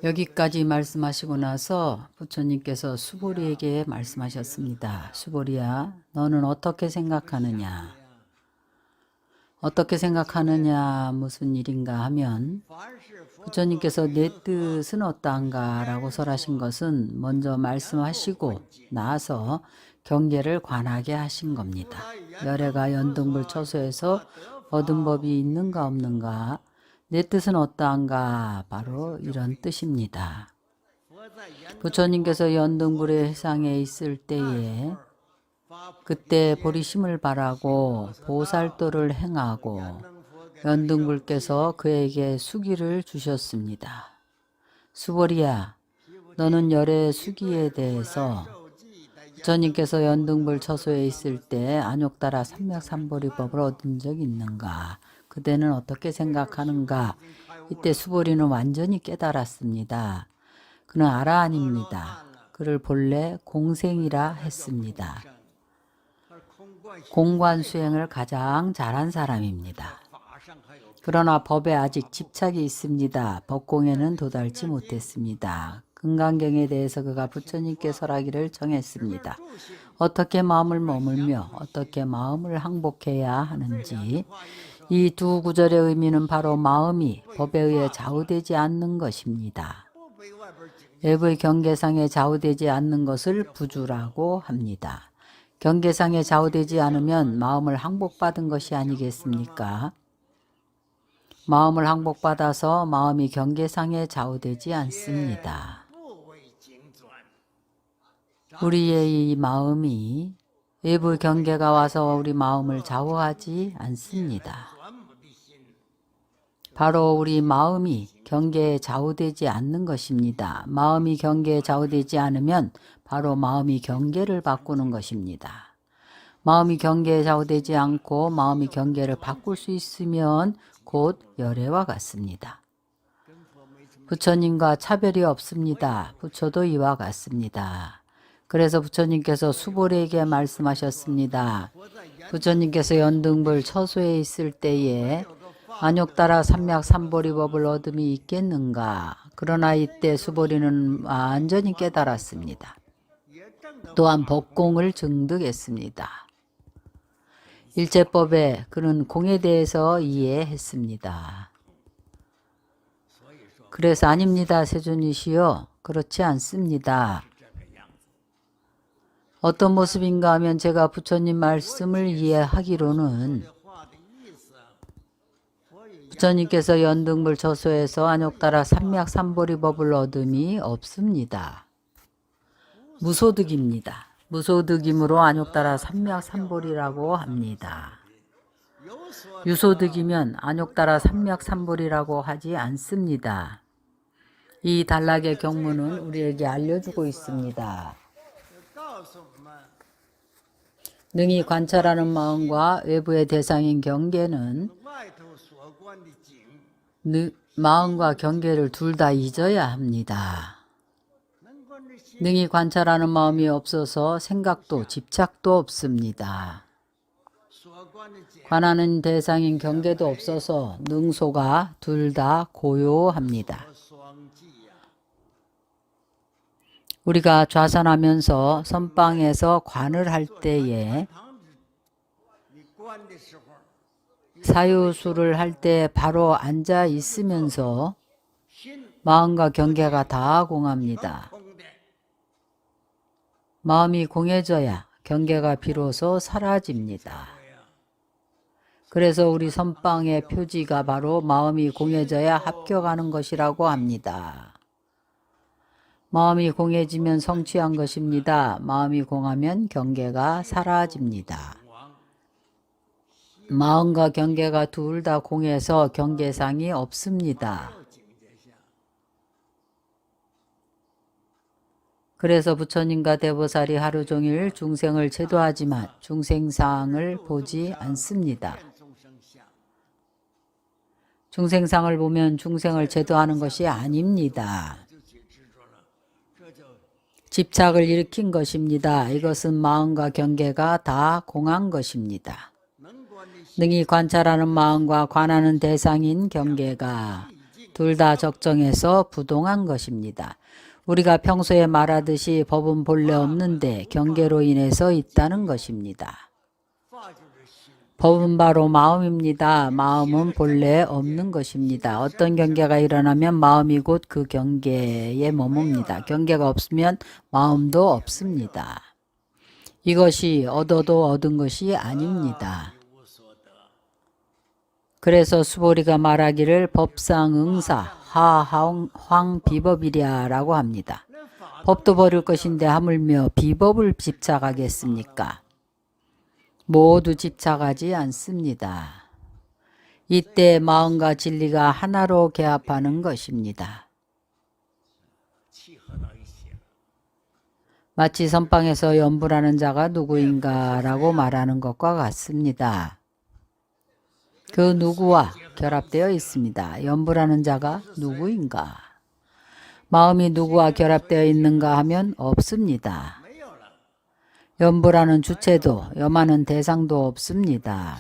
여기까지 말씀하시고 나서 부처님께서 수보리에게 말씀하셨습니다. 수보리야, 너는 어떻게 생각하느냐? 어떻게 생각하느냐 무슨 일인가 하면 부처님께서 내 뜻은 어떠한가 라고 설하신 것은 먼저 말씀하시고 나서 경계를 관하게 하신 겁니다. 열애가 연등불 처소에서 얻은 법이 있는가 없는가, 내 뜻은 어떠한가, 바로 이런 뜻입니다. 부처님께서 연등불의 해상에 있을 때에 그때 보리심을 바라고 보살도를 행하고 연등불께서 그에게 수기를 주셨습니다. 수보리야, 너는 열의 수기에 대해서 부처님께서 연등불 처소에 있을 때 안욕따라 삼맥삼보리법을 얻은 적이 있는가? 그대는 어떻게 생각하는가? 이때 수보리는 완전히 깨달았습니다. 그는 아라한입니다. 그를 본래 공생이라 했습니다. 공관 수행을 가장 잘한 사람입니다. 그러나 법에 아직 집착이 있습니다. 법공에는 도달치 못했습니다. 금강경에 대해서 그가 부처님께 설하기를 정했습니다. 어떻게 마음을 머물며 어떻게 마음을 항복해야 하는지, 이 두 구절의 의미는 바로 마음이 법에 의해 좌우되지 않는 것입니다. 외부의 경계상에 좌우되지 않는 것을 부주라고 합니다. 경계상에 좌우되지 않으면 마음을 항복받은 것이 아니겠습니까? 마음을 항복받아서 마음이 경계상에 좌우되지 않습니다. 우리의 이 마음이 외부 경계가 와서 우리 마음을 좌우하지 않습니다. 바로 우리 마음이 경계에 좌우되지 않는 것입니다. 마음이 경계에 좌우되지 않으면 바로 마음이 경계를 바꾸는 것입니다. 마음이 경계에 좌우되지 않고 마음이 경계를 바꿀 수 있으면 곧 열애와 같습니다. 부처님과 차별이 없습니다. 부처도 이와 같습니다. 그래서 부처님께서 수보리에게 말씀하셨습니다. 부처님께서 연등불 처소에 있을 때에 안욕따라 삼맥삼보리법을 얻음이 있겠는가? 그러나 이때 수보리는 완전히 깨달았습니다. 또한 법공을 증득했습니다. 일체법에 그는 공에 대해서 이해했습니다. 그래서 아닙니다, 세존이시여. 그렇지 않습니다. 어떤 모습인가 하면 제가 부처님 말씀을 이해하기로는 부처님께서 연등불 처소에서 안욕따라 삼맥삼보리법을 얻음이 없습니다. 무소득입니다. 무소득이므로 안욕따라 삼맥삼보리라고 합니다. 유소득이면 안욕따라 삼맥삼보리라고 하지 않습니다. 이 단락의 경문은 우리에게 알려주고 있습니다. 능히 관찰하는 마음과 외부의 대상인 경계는 마음과 경계를 둘 다 잊어야 합니다. 능히 관찰하는 마음이 없어서 생각도 집착도 없습니다. 관하는 대상인 경계도 없어서 능소가 둘 다 고요합니다. 우리가 좌선하면서 선방에서 관을 할 때에 사유수를 할 때 바로 앉아 있으면서 마음과 경계가 다 공합니다. 마음이 공해져야 경계가 비로소 사라집니다. 그래서 우리 선방의 표지가 바로 마음이 공해져야 합격하는 것이라고 합니다. 마음이 공해지면 성취한 것입니다. 마음이 공하면 경계가 사라집니다. 마음과 경계가 둘 다 공해서 경계상이 없습니다. 그래서 부처님과 대보살이 하루 종일 중생을 제도하지만 중생상을 보지 않습니다. 중생상을 보면 중생을 제도하는 것이 아닙니다. 집착을 일으킨 것입니다. 이것은 마음과 경계가 다 공한 것입니다. 능히 관찰하는 마음과 관하는 대상인 경계가 둘 다 적정해서 부동한 것입니다. 우리가 평소에 말하듯이 법은 본래 없는데 경계로 인해서 있다는 것입니다. 법은 바로 마음입니다. 마음은 본래 없는 것입니다. 어떤 경계가 일어나면 마음이 곧 그 경계에 머뭅니다. 경계가 없으면 마음도 없습니다. 이것이 얻어도 얻은 것이 아닙니다. 그래서 수보리가 말하기를 법상응사 하황비법이랴라고 합니다. 법도 버릴 것인데 하물며 비법을 집착하겠습니까? 모두 집착하지 않습니다. 이때 마음과 진리가 하나로 개합하는 것입니다. 마치 선방에서 연불하는 자가 누구인가 라고 말하는 것과 같습니다. 그 누구와 결합되어 있습니다. 연불하는 자가 누구인가? 마음이 누구와 결합되어 있는가 하면 없습니다. 연불하는 주체도 염하는 대상도 없습니다.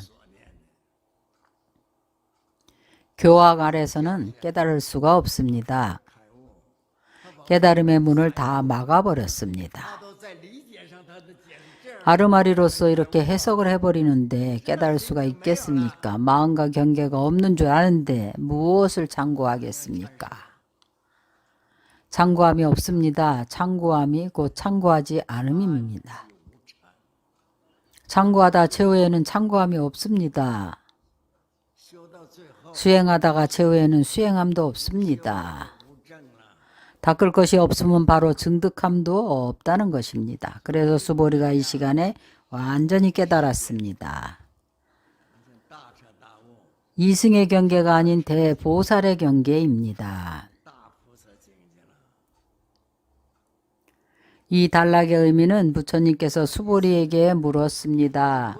교학 아래서는 깨달을 수가 없습니다. 깨달음의 문을 다 막아버렸습니다. 아르마리로서 이렇게 해석을 해버리는데 깨달을 수가 있겠습니까? 마음과 경계가 없는 줄 아는데 무엇을 창구하겠습니까? 창구함이 없습니다. 창구함이 곧 창구하지 않음입니다. 창구하다 최후에는 창구함이 없습니다. 수행하다가 최후에는 수행함도 없습니다. 닦을 것이 없으면 바로 증득함도 없다는 것입니다. 그래서 수보리가 이 시간에 완전히 깨달았습니다. 이승의 경계가 아닌 대보살의 경계입니다. 이 단락의 의미는 부처님께서 수보리에게 물었습니다.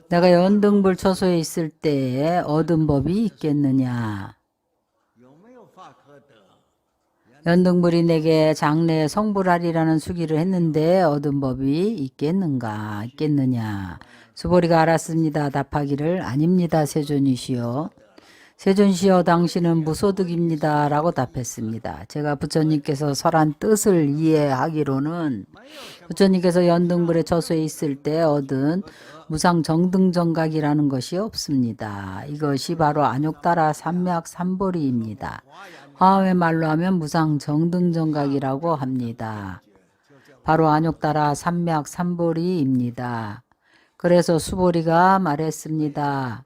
내가 연등불 처소에 있을 때에 얻은 법이 있겠느냐? 연등불이 내게 장래에 성불하리라는 수기를 했는데 얻은 법이 있겠느냐? 수보리가 알았습니다. 답하기를 아닙니다. 세존이시여. 세존시여 당신은 무소득입니다. 라고 답했습니다. 제가 부처님께서 설한 뜻을 이해하기로는 부처님께서 연등불의 처소에 있을 때 얻은 무상정등정각이라는 것이 없습니다. 이것이 바로 안욕따라 삼맥삼보리입니다. 화엄의 말로 하면 무상정등정각이라고 합니다. 바로 안욕따라 삼맥삼보리입니다. 그래서 수보리가 말했습니다.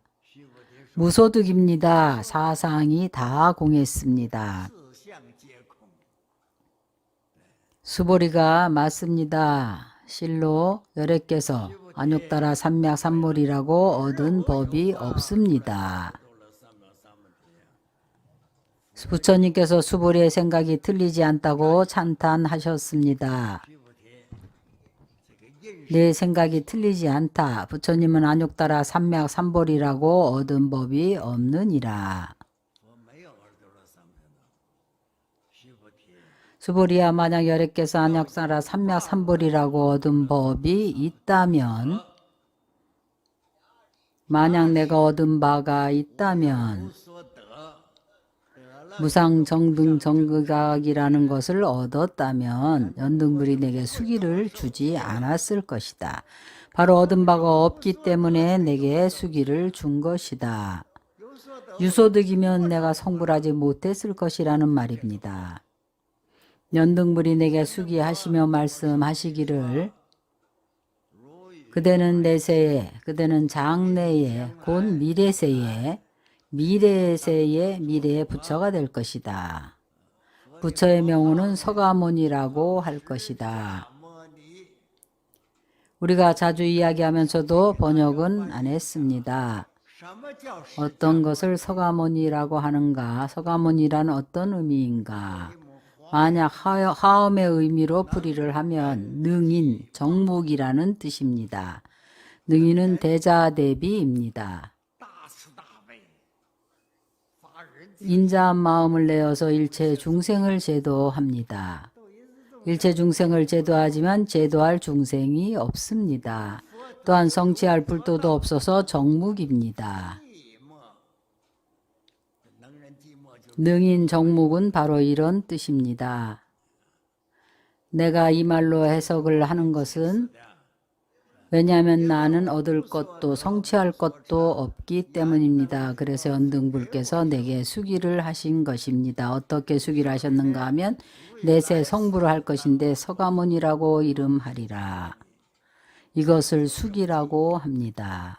무소득입니다. 사상이 다 공했습니다. 수보리가 맞습니다. 실로 열애께서 안욕따라 삼맥삼보리라고 얻은 법이 없습니다. 부처님께서 수보리의 생각이 틀리지 않다고 찬탄하셨습니다. 내 생각이 틀리지 않다. 부처님은 안욕따라 삼맥삼보리라고 얻은 법이 없느니라. 수보리야, 만약 열애께서 안욕따라 삼맥삼보리라고 얻은 법이 있다면, 만약 내가 얻은 바가 있다면 무상정등정각이라는 것을 얻었다면 연등불이 내게 수기를 주지 않았을 것이다. 바로 얻은 바가 없기 때문에 내게 수기를 준 것이다. 유소득이면 내가 성불하지 못했을 것이라는 말입니다. 연등불이 내게 수기하시며 말씀하시기를 그대는 내세에, 그대는 장래에, 곧 미래세에, 미래의 부처가 될 것이다. 부처의 명호는 서가모니라고 할 것이다. 우리가 자주 이야기하면서도 번역은 안 했습니다. 어떤 것을 서가모니라고 하는가? 서가모니란 어떤 의미인가? 만약 하엄의 의미로 풀이를 하면 능인, 정묵이라는 뜻입니다. 능인은 대자대비입니다. 인자한 마음을 내어서 일체 중생을 제도합니다. 일체 중생을 제도하지만 제도할 중생이 없습니다. 또한 성취할 불도도 없어서 정묵입니다. 능인 정묵은 바로 이런 뜻입니다. 내가 이 말로 해석을 하는 것은 왜냐하면 나는 얻을 것도 성취할 것도 없기 때문입니다. 그래서 연등불께서 내게 수기를 하신 것입니다. 어떻게 수기를 하셨는가 하면 내세 성불을 할 것인데 서가모니라고 이름하리라. 이것을 수기라고 합니다.